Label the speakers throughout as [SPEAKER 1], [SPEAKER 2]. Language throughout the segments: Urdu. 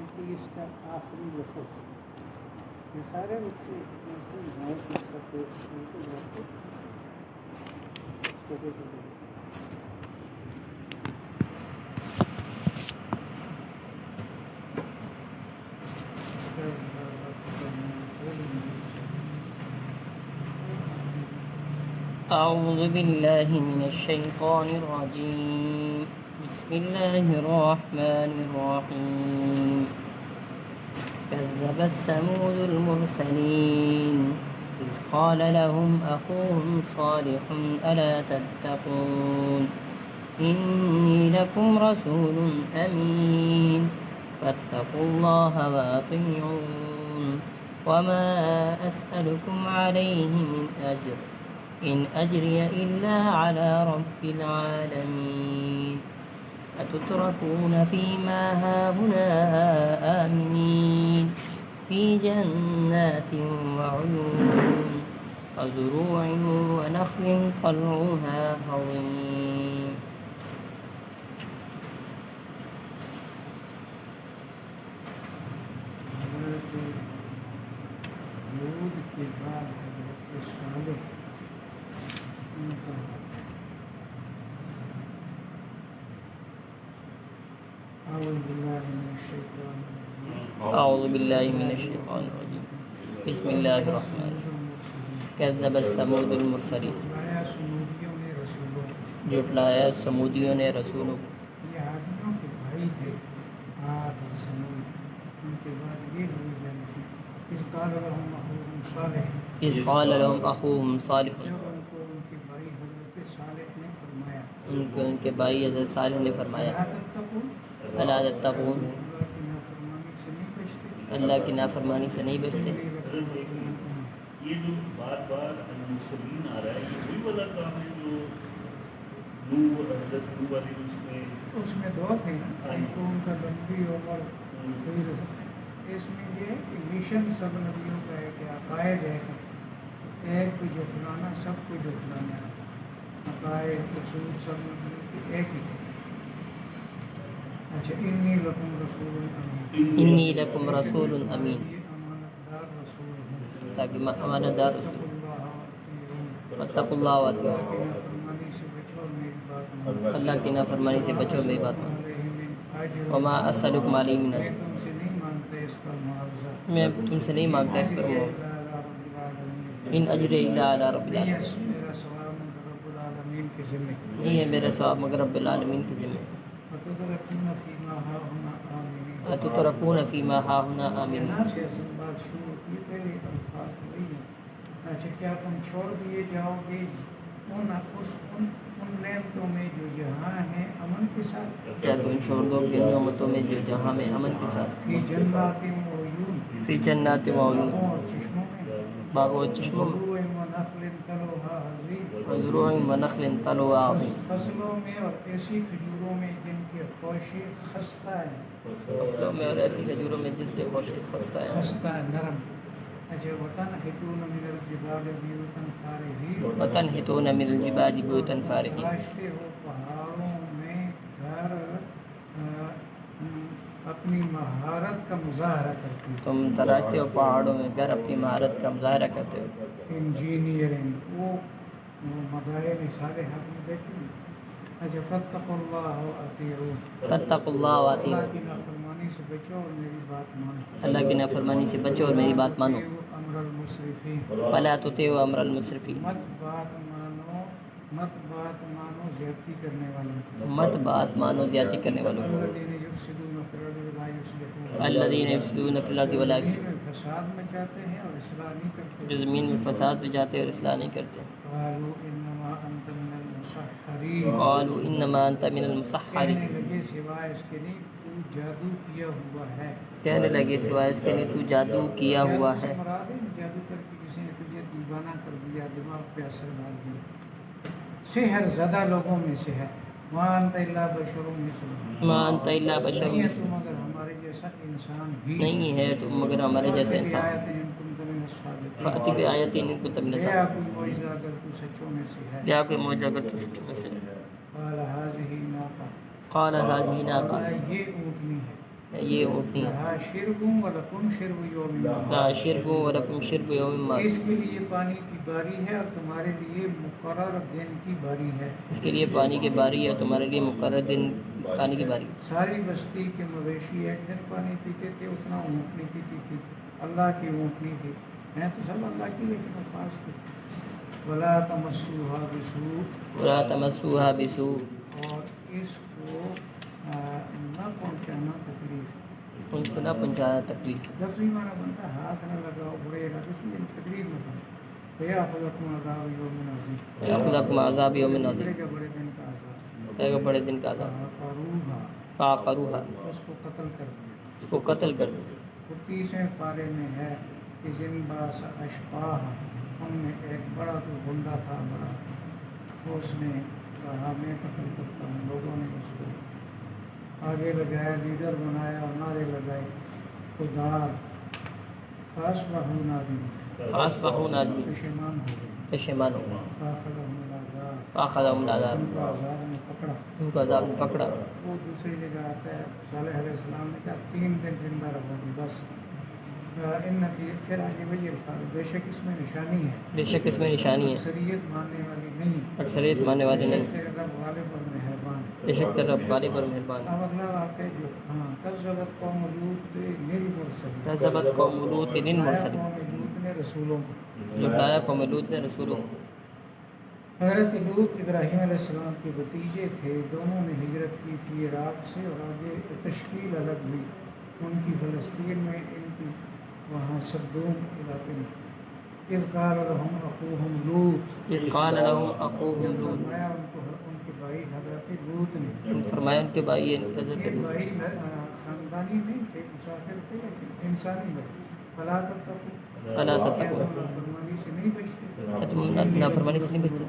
[SPEAKER 1] 35 کا آخری لفظ یہ سارے بچے غور کر سکتے
[SPEAKER 2] أعوذ بالله من الشيطان الرجيم بسم الله الرحمن الرحيم كذبت ثمود المرسلين إذ قال لهم أخوهم صالح ألا تتقون إني لكم رسول أمين فاتقوا الله وأطيعون وما أسألكم عليه من أجر إن أجري إلا على رب العالمين أتتركون فيما هاهنا آمنين في جنات وعيون وزروع ونخل طلعها هضيم أعوذ بالله من الشيطان الرجيم بسم الله الرحمن الرحيم كذبت ثمود المرسلين جھٹلایا سمودیوں نے رسولوں کو.
[SPEAKER 1] یہ عادیوں کے بھائی تھے عاد اور سمود. ان کے بعد یہ ہوئی جاتی تھی اذ قال لهم اخوهم صالح جب ان کو ان کے بھائی حضرت صالح نے فرمایا
[SPEAKER 2] ان کے بھائی حضرت صالح نے فرمایا الا تتقون اللہ کی نافرمانی سے نہیں بچتے.
[SPEAKER 3] یہ جو بار بار المرسلین آ رہا ہے یہ وہی والا کام ہے جو حضرت نوح علیہ
[SPEAKER 1] اس میں دو تھے ایک تو ان کا لمبی عمر اس میں یہ مشن سب نبیوں کا ہے کہ عقائد ہے ایک کو جھٹلانا سب کو جھٹلانا عقائد اصول سب نبیوں کی ایک ہی ہے. اچھا انی لکم رسول امین امانتدار رسول ہوں
[SPEAKER 2] تاکہ امانتدار رسول واتقوا اللہ واتقوا اللہ کی نافرمانی سے بچو میری بات مانو. وما اسألکم علیہ من اجر میں تم سے نہیں مانگتا اس پر معاوضہ. ان اجر الا علی رب العالمین نہیں ہے میرا ثواب مگر رب العالمین کے ذمہ. اتترکون فیما ہاہنا آمنین
[SPEAKER 1] اچھا کیا تم چھوڑ دیے جاؤ گے ان نعمتوں میں جو جہاں ہیں امن کے ساتھ.
[SPEAKER 2] کیا تم چھوڑ دو گے نعمتوں میں جو جہاں میں امن کے ساتھ.
[SPEAKER 1] فی جنات وعیون
[SPEAKER 2] فی جنات وعیون
[SPEAKER 1] چشموں میں
[SPEAKER 2] باغوں و چشموں میں
[SPEAKER 1] ونخل طلعها هضیم
[SPEAKER 2] وزروع ونخل طلعها هضیم
[SPEAKER 1] فصلوں میں اور ایسی کھجوروں میں جن کے خوشی خستہ ہے.
[SPEAKER 2] فصلوں میں اور ایسی کھجوروں میں جس کے خوشی خستہ ہے
[SPEAKER 1] نرم. اچھا وتنحتون من الجبال بیوتا فارغین
[SPEAKER 2] وتنحتون من الجبال بیوتا فارغین
[SPEAKER 1] تراشتے ہو پہاڑوں میں گھر اپنی مہارت کا مظاہرہ کرتے ہو.
[SPEAKER 2] تم تراشتے ہو پہاڑوں میں گھر اپنی مہارت کا مظاہرہ کرتے ہو.
[SPEAKER 1] انجینئرنگ وہ مدائن صالحہ میں دیکھیں. اچھا فاتقوا اللہ واطیعون
[SPEAKER 2] فاتقوا اللہ واطیعون
[SPEAKER 1] اللہ کی نافرمانی سے بچو اور میری بات مانو.
[SPEAKER 2] اللہ کی نافرمانی سے بچو اور میری بات مانو.
[SPEAKER 1] امر المسرفین
[SPEAKER 2] ولا تطیعوا امر المسرفین
[SPEAKER 1] مت بات مانو زیادتی کرنے والوں کو.
[SPEAKER 2] مت بات مانو زیادتی کرنے والوں کو. الذین یفسدون فی الارض ولا یصلحون
[SPEAKER 1] فساد میں جاتے ہیں اور اصلاح نہیں کرتے.
[SPEAKER 2] جو زمین میں فساد میں جاتے اور اصلاح نہیں کرتے.
[SPEAKER 1] قالوا انما انت من المسحرین
[SPEAKER 2] قالوا انما انت من المسحرین
[SPEAKER 1] کہنے لگے سوائے اس کے نہیں تو جادو کیا ہوا ہے.
[SPEAKER 2] کہنے لگے سوائے اس کے لیے تو جادو کیا ہوا ہے.
[SPEAKER 1] جادو کر کے کسی نے تجھے دیوانہ کر دیا دماغ پہ اثر ڈال دیا. سحر زدہ لوگوں میں سے ہے. ما انت الا بشر مثلنا
[SPEAKER 2] ما انت الا بشر
[SPEAKER 1] نہیں ہے تو
[SPEAKER 2] مثلنا
[SPEAKER 1] مگر ہمارے جیسا انسان بھی
[SPEAKER 2] نہیں ہے تو مگر ہمارے جیسے انسان. فأتی بآیت ان کنت من
[SPEAKER 1] یا
[SPEAKER 2] الصادقین
[SPEAKER 1] کوئی معجزہ اگر تو سچوں میں سے ہے.
[SPEAKER 2] یا کوئی معجزہ اگر تو سچ میں سے.
[SPEAKER 1] قال هذه ناقہ
[SPEAKER 2] قال هذه ناقۃ
[SPEAKER 1] یہ اونٹنی ہے.
[SPEAKER 2] یہ اونٹنی ہے.
[SPEAKER 1] لہا شربم ولکم شرب یوم معلوم.
[SPEAKER 2] لا شرب ولکم شرب یوم
[SPEAKER 1] اس
[SPEAKER 2] معلوم.
[SPEAKER 1] کے لیے پانی کی باری ہے اور تمہارے لیے مقرر دن کی باری ہے.
[SPEAKER 2] اس کے لیے پانی کی باری ہے، تمہارے لیے مقرر دن پانی کی باری.
[SPEAKER 1] ساری بستی کے مویشی ایک دن پانی پیتے تھے، اتنا اونٹنی پیتی تھی. اللہ کی اونٹنی تھی، ہیں تو سب اللہ کی لیکن وہ خاص تھی. ولا تمسوها بسوء،
[SPEAKER 2] ولا تمسوها بسوء،
[SPEAKER 1] اور اس کو نہ پہنچانا تکلیف.
[SPEAKER 2] ان کو نہ پہنچانا تکلیف.
[SPEAKER 1] لفظی معنی بنتا ہے ہاتھ نہ لگاؤ برے گا، اس لیے تکلیف نہ پہنچ. فیاخذکم عذاب یوم عظیم،
[SPEAKER 2] یاخذکم عذاب یوم عظیم،
[SPEAKER 1] ملے گا بڑے دن کا عذاب.
[SPEAKER 2] آئے گا بڑے دن کا عذاب.
[SPEAKER 1] فعقروها،
[SPEAKER 2] فعقروها،
[SPEAKER 1] اس کو قتل کر دیا.
[SPEAKER 2] اس کو قتل کر دیا.
[SPEAKER 1] وہ 30ویں پارے میں ہے کہ زمباس اشقاہ، ہم میں ایک بڑا تو گنڈا تھا بڑا، اس نے کہا میں قتل کرتا ہوں. لوگوں نے اس کو آگے لگایا، لیڈر بنایا اور نعرے لگائے خدا. فاصبحوا نادمین،
[SPEAKER 2] فاصبحوا نادمین،
[SPEAKER 1] پشیمان ہو گئے.
[SPEAKER 2] پشیمان ہو گئے.
[SPEAKER 1] فاخذهم العذاب،
[SPEAKER 2] فاخذهم العذاب،
[SPEAKER 1] ان کو عذاب نے پکڑا.
[SPEAKER 2] ان کو عذاب نے پکڑا.
[SPEAKER 1] وہ دوسری جگہ آتا ہے صالح علیہ السلام نے کہا 3 دن زندہ رہو گی بس. ان فی، پھر آگے وہی الفاظ، بے شک اس میں نشانی ہے،
[SPEAKER 2] بے شک اس میں نشانی ہے،
[SPEAKER 1] اکثریت ماننے والی نہیں،
[SPEAKER 2] اکثریت ماننے والی
[SPEAKER 1] بے
[SPEAKER 2] نہیں.
[SPEAKER 1] شک تیرا رب غالب اور مہربان.
[SPEAKER 2] بے شک تیرا رب غالب اور مہربان.
[SPEAKER 1] اب اگلا واقع جو کذبت قوم لوط للمرسلین،
[SPEAKER 2] کذبت قوم لوط للمرسلین،
[SPEAKER 1] قوم لوط نے رسولوں کو.
[SPEAKER 2] جھٹلایا قوم لوط نے رسولوں کو.
[SPEAKER 1] حضرت لوط ابراہیم علیہ السلام کے بھتیجے تھے. دونوں نے ہجرت کی تھی عراق سے، اور آگے تشکیل الگ ہوئی ان کی فلسطین میں، ان کی وہاں صدوم علاقے میں. اذ قال لهم اخوهم لوط،
[SPEAKER 2] اذ قال لهم اخوهم لوط،
[SPEAKER 1] فرمایا ان کو ان کے بھائی حضرت لوط نے.
[SPEAKER 2] فرمایا ان کے بھائی حضرت
[SPEAKER 1] یہ
[SPEAKER 2] لوط.
[SPEAKER 1] بھائی خاندانی نہیں تھے، مسافر تھے لیکن انسانی بھائی. فلا تتقوا،
[SPEAKER 2] فلا
[SPEAKER 1] کیا
[SPEAKER 2] تتقوا،
[SPEAKER 1] تم نافرمانی سے نہیں بچتے؟
[SPEAKER 2] تم نافرمانی سے نہیں بچتے.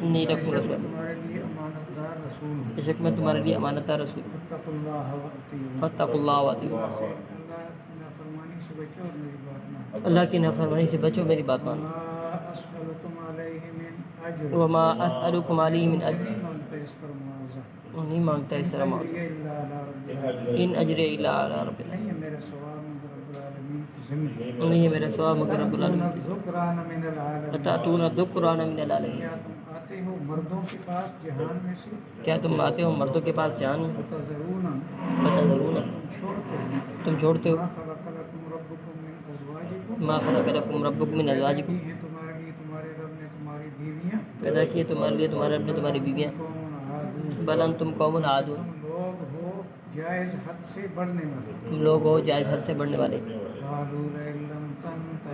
[SPEAKER 2] انی
[SPEAKER 1] بے
[SPEAKER 2] لکم
[SPEAKER 1] شک
[SPEAKER 2] رسول،
[SPEAKER 1] تمہارے لیے امانت دار رسول ہوں.
[SPEAKER 2] بے شک میں تمہارے لیے امانت دار رسول.
[SPEAKER 1] فاتقوا اللہ واطیعون،
[SPEAKER 2] فاتقوا اللہ واطیعون،
[SPEAKER 1] اللہ کی نافرمانی سے بچو اور میری بات مانو.
[SPEAKER 2] اللہ کی نافرمانی سے بچو، میری بات مانو.
[SPEAKER 1] وما اسألکم علیہ من اجر،
[SPEAKER 2] وما اسألکم علیہ من اجر،
[SPEAKER 1] نہیں مانگتا اس پر معاوضہ.
[SPEAKER 2] نہیں مانگتا اس طرح معاوضہ.
[SPEAKER 1] اجریہ الا علی رب العالمین،
[SPEAKER 2] ان اجری الا علی رب العالمین،
[SPEAKER 1] نہیں ہے میرا ثواب مگر رب العالمین کی زمین.
[SPEAKER 2] نہیں ہے میرا ثواب مگر رب العالمین کی.
[SPEAKER 1] ذکران من العالمین،
[SPEAKER 2] اتاتون الذکران من العالمین،
[SPEAKER 1] کیا تم آتے ہو مردوں کے پاس جہان میں سے،
[SPEAKER 2] کیا تم آتے ہو مردوں کے پاس جان میں،
[SPEAKER 1] فتذرون،
[SPEAKER 2] فتذرون،
[SPEAKER 1] تم چھوڑتے ہو،
[SPEAKER 2] تم چھوڑتے ہو،
[SPEAKER 1] ما خلق لکم ربکم من ازواجکم،
[SPEAKER 2] ما خلق لکم ربکم من ازواجکم،
[SPEAKER 1] کی ہیں تمہارے لیے تمہارے رب نے تمہاری بیویاں.
[SPEAKER 2] پیدا کیے تمہارے لیے تمہارے رب نے تمہاری بیویاں.
[SPEAKER 1] قوم عادون،
[SPEAKER 2] بل انتم قوم عادون،
[SPEAKER 1] تم لوگ ہو جائز حد سے بڑھنے والے.
[SPEAKER 2] تم لوگ ہو جائز حد سے بڑھنے والے.
[SPEAKER 1] قالوا لئن لم تنتہ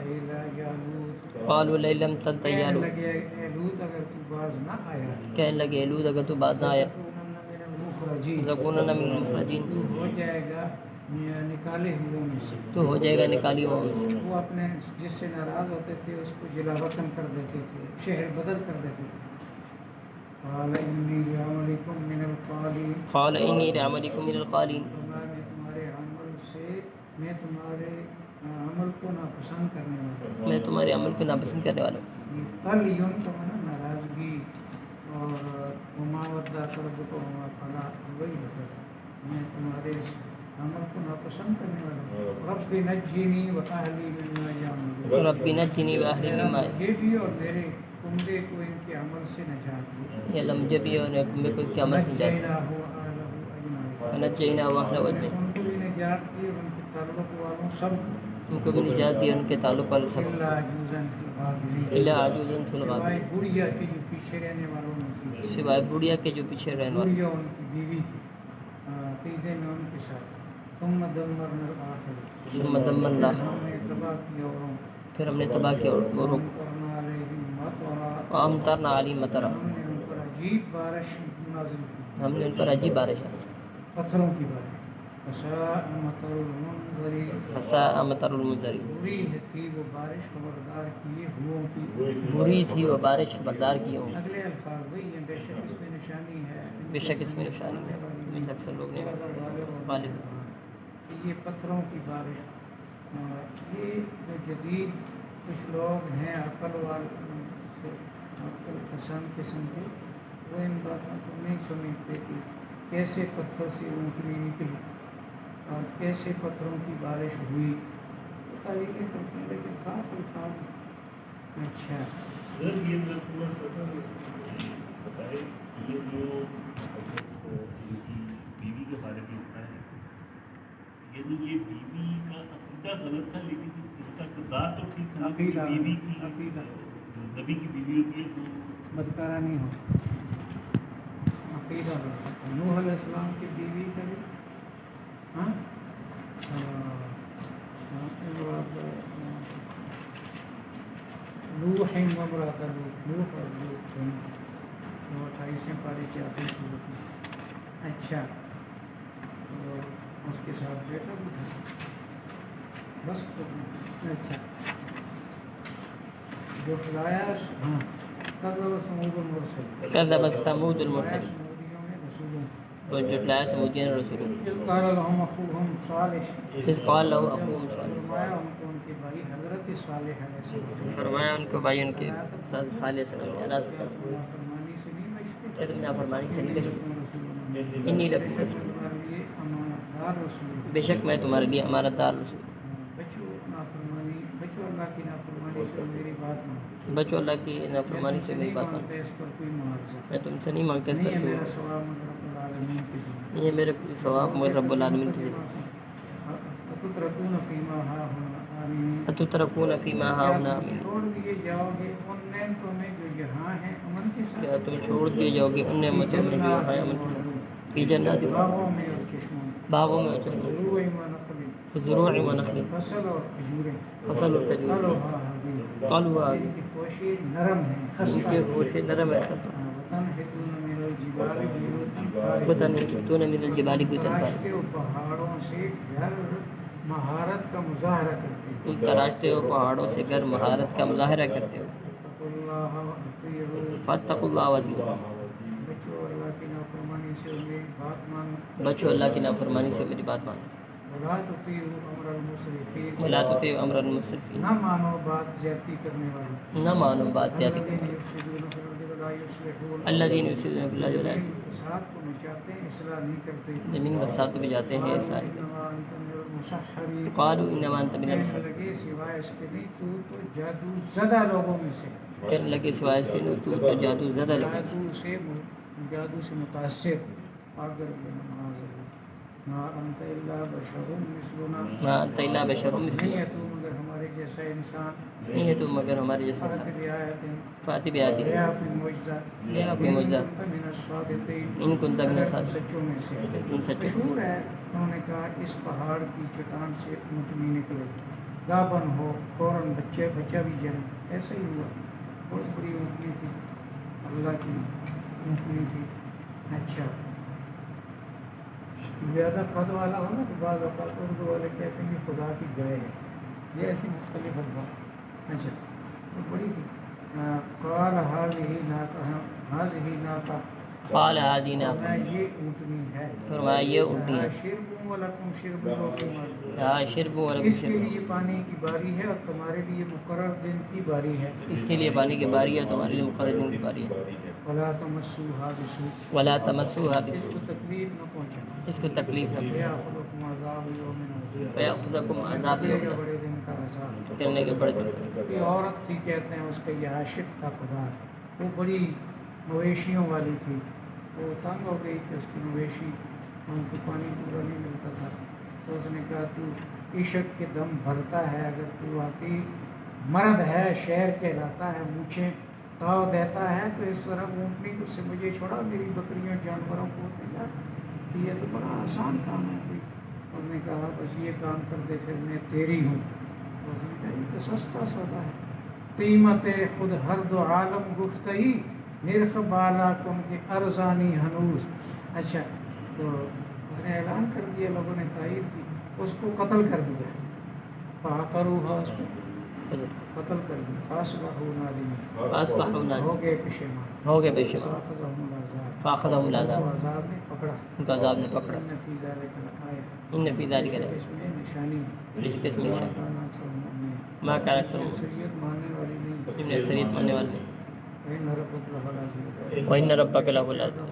[SPEAKER 1] یا لوط،
[SPEAKER 2] قالوا لئن لم تنتہ یا
[SPEAKER 1] کہنے
[SPEAKER 2] لوط،
[SPEAKER 1] لگے اے لوط اگر تو باز نہ آیا،
[SPEAKER 2] کہنے لگے اے لوط اگر تو بات نہ آیا،
[SPEAKER 1] لتکونن من المخرجین،
[SPEAKER 2] لتکونن من المخرجین،
[SPEAKER 1] تو ہو جائے گا نکالے ہوئے میں سے.
[SPEAKER 2] تو ہو جائے گا نکالی ہوا میں سے.
[SPEAKER 1] وہ اپنے جس سے ناراض ہوتے تھے اس کو جلا وطن کر دیتے تھے، شہر بدل کر دیتے تھے. قال انی لعملکم من القالین،
[SPEAKER 2] قال انی لعملکم من القالین،
[SPEAKER 1] میں تمہارے عمل سے، میں تمہارے عمل کو ناپسند کرنے والا ہوں.
[SPEAKER 2] میں تمہارے عمل کو ناپسند کرنے والا ہوں.
[SPEAKER 1] کل یون کا مانا ناراضگی، اور وما ودعک ربک وما قلی، وہی ہوتا ہے میں تمہارے عمل کو ناپسند کرنے والا ہوں. رب نجنی واہلی مما یعملون،
[SPEAKER 2] رب نجنی واہلی مما،
[SPEAKER 1] مجھے بھی اور میرے کنبے کو ان کے عمل سے نجات دے.
[SPEAKER 2] یا اللہ مجھے بھی اور کنبے کو اس کے عمل سے نجات دے.
[SPEAKER 1] نجیناہ وآلہ اجمعین،
[SPEAKER 2] ونجیناہ واہلہ اجمعین،
[SPEAKER 1] ان کو بھی نجات دی اور ان کے تعلق والوں سب،
[SPEAKER 2] ان کو بھی نجات دی، ان کے تعلق والے سب.
[SPEAKER 1] الا عجوزا فی الغابرین،
[SPEAKER 2] الا عجوزا فی
[SPEAKER 1] سوائے
[SPEAKER 2] الغابرین،
[SPEAKER 1] بڑھیا کے جو پیچھے رہنے والوں میں سے.
[SPEAKER 2] سوائے بڑھیا کے جو پیچھے رہنے والے.
[SPEAKER 1] بڑھیا ان کی بیوی تھی، عقیدے میں ان کے ساتھ. ثم دمرنا الآخرین،
[SPEAKER 2] ثم دمرنا
[SPEAKER 1] پھر ہم نے تباہ کیا اوروں کو.
[SPEAKER 2] پھر ہم نے تباہ کیا اور
[SPEAKER 1] وامطرنا علیہم مطرا،
[SPEAKER 2] وامطرنا علیہم مطرا،
[SPEAKER 1] ہم نے ان پر عجیب بارش نازل کی،
[SPEAKER 2] ہم نے ان پر عجیب بارش حاصل.
[SPEAKER 1] پتھروں کی بارش. فساء مطر المنذرین،
[SPEAKER 2] فساء مطر المنذرین،
[SPEAKER 1] بری تھی وہ بارش خبردار کیے ہوئوں کی.
[SPEAKER 2] بری تھی وہ بارش خبردار کی ہوں.
[SPEAKER 1] اگلے الفاظ وہی ہیں، بے شک اس میں نشانی ہے،
[SPEAKER 2] بے شک اس میں نشانی ہے، میں سے اکثر لوگ نہیں مانتے. غالب
[SPEAKER 1] یہ پتھروں کی بارش. یہ جو جدید کچھ لوگ ہیں عقل والے، عقل پسند قسم کے، وہ ان باتوں کو نہیں سمجھتے کہ کیسے پتھر سے اونٹنی نکلی. اور کیسے پتھروں کی بارش ہوئی تعلیمیں کرتے ہیں لیکن خاص الفاظ اچھا
[SPEAKER 3] سر یہ میں تھوڑا سا بتائے یہ جو جن کی بیوی کے بارے میں ہوتا ہے یعنی یہ بیوی کا عقیدہ غلط تھا لیکن اس کا کردار تو ٹھیک تھا کہ بیوی کی جو نبی کی بیوی ہوتی ہے وہ
[SPEAKER 1] بدکارہ نہیں ہو عقیدہ نوح علیہ السلام کی بیوی کا بھی ہاں لوح وامرأۃ لوط لوح اور لوط 28ویں پارے کی آخری صورت میں اچھا تو اس کے ساتھ بیٹا بھی تھا بس اچھا جو خلایا ہاں کذب ثمود المرسل
[SPEAKER 2] کذب ثمود المرسل
[SPEAKER 1] سمودیوں نے رسولوں
[SPEAKER 2] تو جھٹلایا سمودیوں نے رسولوں
[SPEAKER 1] اذ قال لهم اخوهم صالح
[SPEAKER 2] اس قال له اخوهم صالح
[SPEAKER 1] فرمایا ان کو ان کے بھائی حضرت صالح علیہ السلام
[SPEAKER 2] فرمایا ان کو بھائی ان کے صالح صلی اللہ علیہ وسلم
[SPEAKER 1] فرمانی سے نہیں بچتے
[SPEAKER 2] کہ تم نافرمانی سے نہیں بچتے انی لکم
[SPEAKER 1] امانتدار رسول
[SPEAKER 2] بے شک میں تمہارے لیے امانت دار رسول
[SPEAKER 1] بچو نافرمانی بچو اللہ کی نافرمانی سے میری بات مانو
[SPEAKER 2] بچو اللہ کی نافرمانی سے میری بات مانو
[SPEAKER 1] اس پر کوئی معاوضہ
[SPEAKER 2] میں تم سے نہیں مانگتا اس
[SPEAKER 1] نہیں
[SPEAKER 2] پر
[SPEAKER 1] ہے
[SPEAKER 2] کوئی
[SPEAKER 1] میرا ثواب مگر رب العالمین کے ذمہ
[SPEAKER 2] یہ میرے ثواب مجھے رب العالمین کی ذمہ
[SPEAKER 1] اتترکون فیما ہاہنا آمین
[SPEAKER 2] اتترکون فیما ہاہنا آمین
[SPEAKER 1] چھوڑ دیے جاؤ گے ان نعمتوں میں جو یہاں ہیں امن کے ساتھ
[SPEAKER 2] کیا تم چھوڑ دیے جاؤ گے ان نعمتوں میں جو یہاں امن کے ساتھ فی جنات
[SPEAKER 1] باغوں میں اور چشموں میں
[SPEAKER 2] باغوں میں اور چشموں
[SPEAKER 1] ضرور ایمان نخل
[SPEAKER 2] زروع و نخل
[SPEAKER 1] فصل اور کھجوریں
[SPEAKER 2] فصل اور کھجور
[SPEAKER 1] قلوہا حدید
[SPEAKER 2] قلوہا
[SPEAKER 1] ان کی پوشی نرم ہے
[SPEAKER 2] ان کے گوشے نرم ہے خطر
[SPEAKER 1] وطن حتون من الجبال بیوتن فارغ
[SPEAKER 2] وطن تون من الجبال بیوتن
[SPEAKER 1] تراشتے و پہاڑوں سے گھر مہارت کا مظاہرہ کرتے ہیں
[SPEAKER 2] تم تراشتے ہو پہاڑوں سے گھر مہارت کا مظاہرہ کرتے ہو
[SPEAKER 1] اتقوا اللہ واطیعوا
[SPEAKER 2] فاتقوا اللہ واتقوا
[SPEAKER 1] بچو اللہ کی نافرمانی سے میری بات مانو
[SPEAKER 2] بچو اللہ کی نافرمانی سے میری بات مانو
[SPEAKER 1] ولا تطیعوا امر المسرفین
[SPEAKER 2] ولا تطیعوا امر المسرفین
[SPEAKER 1] نہ مانو بات زیادتی کرنے والی
[SPEAKER 2] نہ مانو بات زیادتی کرنے
[SPEAKER 1] الذین یفسدون فی الارض ولا یصلحون
[SPEAKER 2] الذین یفسدون فی الارض ولا یصلحون
[SPEAKER 1] فساد کو مچاتے ہیں اصلاح نہیں کرتے
[SPEAKER 2] زمین فساد بھی جاتے ہیں سارے
[SPEAKER 1] انما انت من المسحرین
[SPEAKER 2] قالوا انما انت من
[SPEAKER 1] کہنے
[SPEAKER 2] المسحرین
[SPEAKER 1] لگے سوائے اس کے نہیں تو جادو زدہ لوگوں میں سے
[SPEAKER 2] کہنے لگے سوائے اس کے تو جادو زدہ لوگوں سے
[SPEAKER 1] جادو سے متاثر اگر ما انت الا بشر مثلنا
[SPEAKER 2] ما انت الا بشر
[SPEAKER 1] نہیں
[SPEAKER 2] مثلنا
[SPEAKER 1] ہے تو مگر ہمارے جیسا انسان
[SPEAKER 2] نہیں ہے تو مگر ہمارے جیسا
[SPEAKER 1] فاتح
[SPEAKER 2] انسان
[SPEAKER 1] بیایتیں
[SPEAKER 2] فاتح بیاتی
[SPEAKER 1] یا اپنی معجزہ
[SPEAKER 2] یا اپنی معجزہ
[SPEAKER 1] من الصادقین
[SPEAKER 2] ان کنت من
[SPEAKER 1] اگر
[SPEAKER 2] الصادقین
[SPEAKER 1] سچوں میں سے
[SPEAKER 2] ان سچوں
[SPEAKER 1] مشہور ہے انہوں نے کہا اس پہاڑ کی چٹان سے اونٹنی نکلے گابن ہو فوراً بچہ بھی جنم ایسا ہی ہوا بہت بڑی اونٹنی تھی اللہ کی اونٹنی تھی اچھا زیادہ قد والا ہو نا تو بعض اوقات اردو والے کہتے ہیں کہ خدا کی گائے ہے یہ ایسی مختلف الفاظ اچھا وہ بڑی تھی قال هذه ناقہ
[SPEAKER 2] قال هذه ناقہ
[SPEAKER 1] فرمایا یہ اونٹنی ہے
[SPEAKER 2] فرمایا یہ اونٹنی ہے
[SPEAKER 1] شرب ولکم شرب یوم
[SPEAKER 2] ہاں شرب ولکم
[SPEAKER 1] اس کے
[SPEAKER 2] شرب
[SPEAKER 1] لیے پانی کی باری ہے اور تمہارے لیے مقرر دن کی باری ہے
[SPEAKER 2] اس کے لیے پانی کی باری ہے تمہارے لیے مقرر دن کی باری ہے
[SPEAKER 1] ولا تمسوها بسوء
[SPEAKER 2] ولا تمسوها
[SPEAKER 1] اس کو
[SPEAKER 2] بسوء
[SPEAKER 1] تکلیف نہ پہنچانا
[SPEAKER 2] اس کو تکلیف نہ
[SPEAKER 1] فیاخذکم عذاب یوم عظیم
[SPEAKER 2] فیاخذکم عذاب یوم
[SPEAKER 1] پکڑے گا بڑے دن کا عذاب
[SPEAKER 2] کرنے کے بڑے دن
[SPEAKER 1] کوئی عورت تھی کہتے ہیں اس کا یہ عاشق تھا خدا وہ بڑی مویشیوں والی تھی وہ تنگ ہو گئی کہ اس کی مویشی ان کو پانی پورا نہیں ملتا تھا تو اس نے کہا تو عشق کے دم بھرتا ہے اگر تو واقعی مرد ہے شہر کہلاتا ہے مونچھیں تاؤ دیتا ہے تو اس طرح اونٹنی کو سے مجھے چھوڑا میری بکریوں جانوروں کو دیا یہ تو بڑا آسان کام ہے کوئی اس نے کہا بس یہ کام کر دے پھر میں تیری ہوں اس نے کہا یہ تو سستا سودا ہے قیمت خود ہر دو عالم گفتگی نرخ بالا کن کے ارزانی ہنوز اچھا تو اس نے اعلان کر دیا لوگوں نے تائید کی اس کو قتل کر دیا فَعَقَرُوهَا اس کو قتل کر دیا فَأَصْبَحُوا نَادِمِينَ
[SPEAKER 2] فَأَصْبَحُوا نَادِمِينَ
[SPEAKER 1] ہو گئے پشیمان
[SPEAKER 2] ہو گئے بے شمار
[SPEAKER 1] فَأَخَذَهُمُ الْعَذَابُ
[SPEAKER 2] فَأَخَذَهُمُ الْعَذَابُ
[SPEAKER 1] عذاب نے پکڑا
[SPEAKER 2] ان کو عذاب نے پکڑا
[SPEAKER 1] إِنَّ فِي ذَلِكَ لَآيَةً
[SPEAKER 2] ان فی ذلک لآیۃ
[SPEAKER 1] اس میں نشانی ہے
[SPEAKER 2] بے شک اس میں
[SPEAKER 1] وَمَا
[SPEAKER 2] نشانی
[SPEAKER 1] كَانَ أَكْثَرُهُم مُؤْمِنِينَ
[SPEAKER 2] ما كان اکثر
[SPEAKER 1] اکثریت ماننے والی نہیں
[SPEAKER 2] ابن اکثریت ماننے والے نہیں
[SPEAKER 1] وَإِنَّ رَبَّكَ لَهُوَ الْعَزِيزُ
[SPEAKER 2] وَإِنَّ رَبَّكَ لَهُوَ الْعَزِيزُ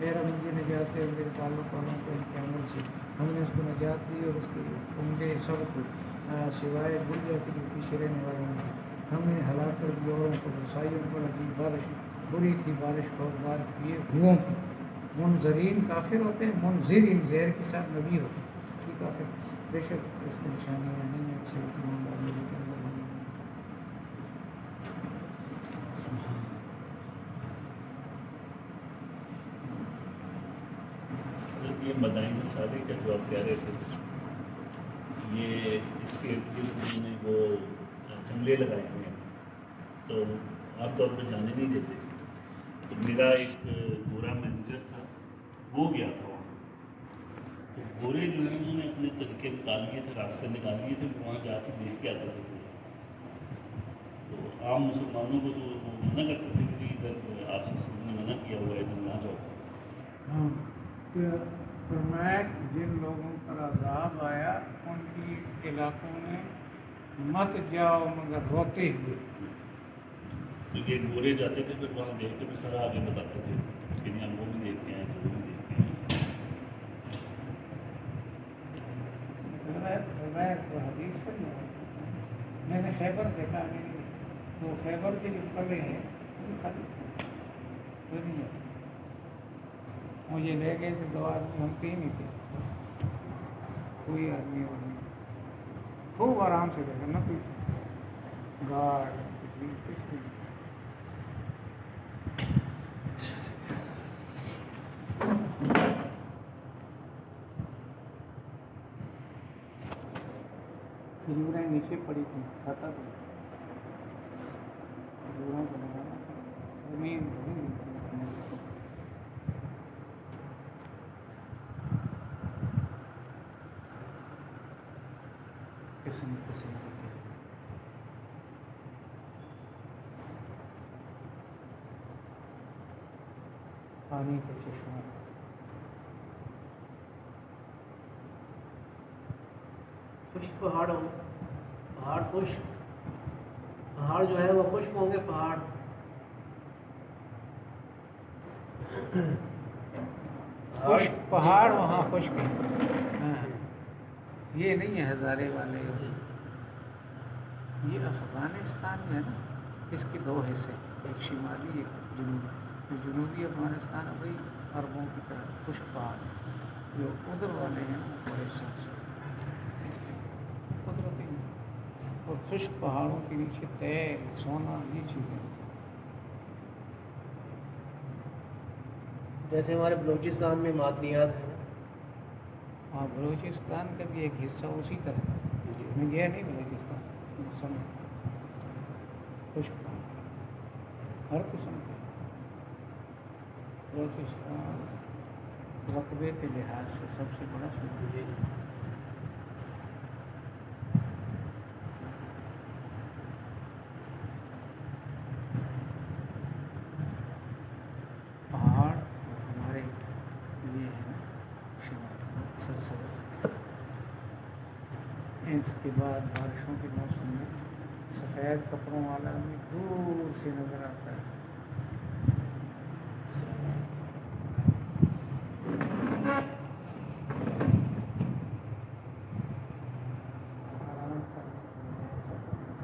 [SPEAKER 1] میرا مجھے نجات دے میرے تعلق والوں کو ان کے عمل سے ہم نے اس کو نجات دی اور اس کے عمدے سب کو سوائے بلیا کے جو پیچھے رہنے والوں کی ہم نے ہلاک کر دی اوروں کو رسائیوں پر عجیب بارش بری تھی بارش خوفدار کیے ہوں کی منظرین کافر ہوتے ہیں منظرین زہر کے ساتھ نبی ہوتے ہیں یہ کافر بے شک اس میں نشانیاں نہیں ہیں کسی تمام آدمی کے اندر نہیں ہیں۔
[SPEAKER 3] یہ مدائن صالح کا جو آپ کہہ رہے تھے یہ اس کے ارد گرد انہوں نے وہ جنگلے لگائے ہوئے ہیں تو عام طور پہ جانے نہیں دیتے تو میرا ایک گورا مینیجر تھا وہ گیا تھا وہاں تو گورے جو ہیں انہوں نے اپنے طریقے نکال لیے تھے راستے نکال لیے تھے وہاں جا کے دیکھ کے آتے تھے تو عام مسلمانوں کو تو وہ منع کرتے تھے کہ ادھر آپ سے نے منع کیا ہوا ہے ادھر نہ جاؤ۔
[SPEAKER 1] ہاں کہ فرمایا جن لوگوں پر عذاب آیا ان کی علاقوں میں مت جاؤ مگر روتے ہوئے۔
[SPEAKER 3] تو یہ گورے جاتے تھے پھر وہاں دیکھ کے پھر سارا آگے بتاتے تھے کہ نہیں ہم وہ بھی دیکھتے ہیں جو بھی دیکھتے ہیں۔
[SPEAKER 1] روایت تو حدیث پر نہیں ہے۔ میں نے خیبر دیکھا نہیں تو خیبر کے جو قلعے ہیں وہ خالی وہ نہیں ہے۔ مجھے لے گئے تھے 2 آدمی ہم 3 ہی تھے کوئی آدمی اور نہیں خوب آرام سے دیکھا نہ کوئی گارڈ کچھ بھی کھجوریں نیچے پڑی تھیں کھاتا تھا کھجوروں کو لگانا تھا زمین نہیں ملتی قسم قسم کے پانی کے چشمہ
[SPEAKER 4] خشک پہاڑ ہوں پہاڑ خشک پہاڑ جو ہے وہ خشک ہوں گے پہاڑ
[SPEAKER 1] خشک پہاڑ وہاں خشک ہیں ہاں یہ نہیں ہے ہزارے والے یہ افغانستان میں ہے نا اس کے 2 حصے ایک شمالی ایک جنوبی جنوبی افغانستان وہی عربوں کی طرح خشک پہاڑ جو ادھر والے ہیں وہ بڑے سخت قدرتی اور خشک پہاڑوں کے نیچے تیل سونا یہ چیزیں
[SPEAKER 4] جیسے ہمارے بلوچستان میں معدنیات ہیں
[SPEAKER 1] ہاں بلوچستان کا بھی ایک حصہ اسی طرح میں گیا نہیں بلوچستان سمجھ خشک پہاڑ ہر قسم کے بلوچستان رقبے کے لحاظ سے سب سے بڑا صوبہ ہے پہاڑ ہمارے یہ ہے نا شمال سرسبز اس کے بعد بارشوں کے موسم میں سفید کپڑوں والا ہمیں دور سے نظر آتا ہے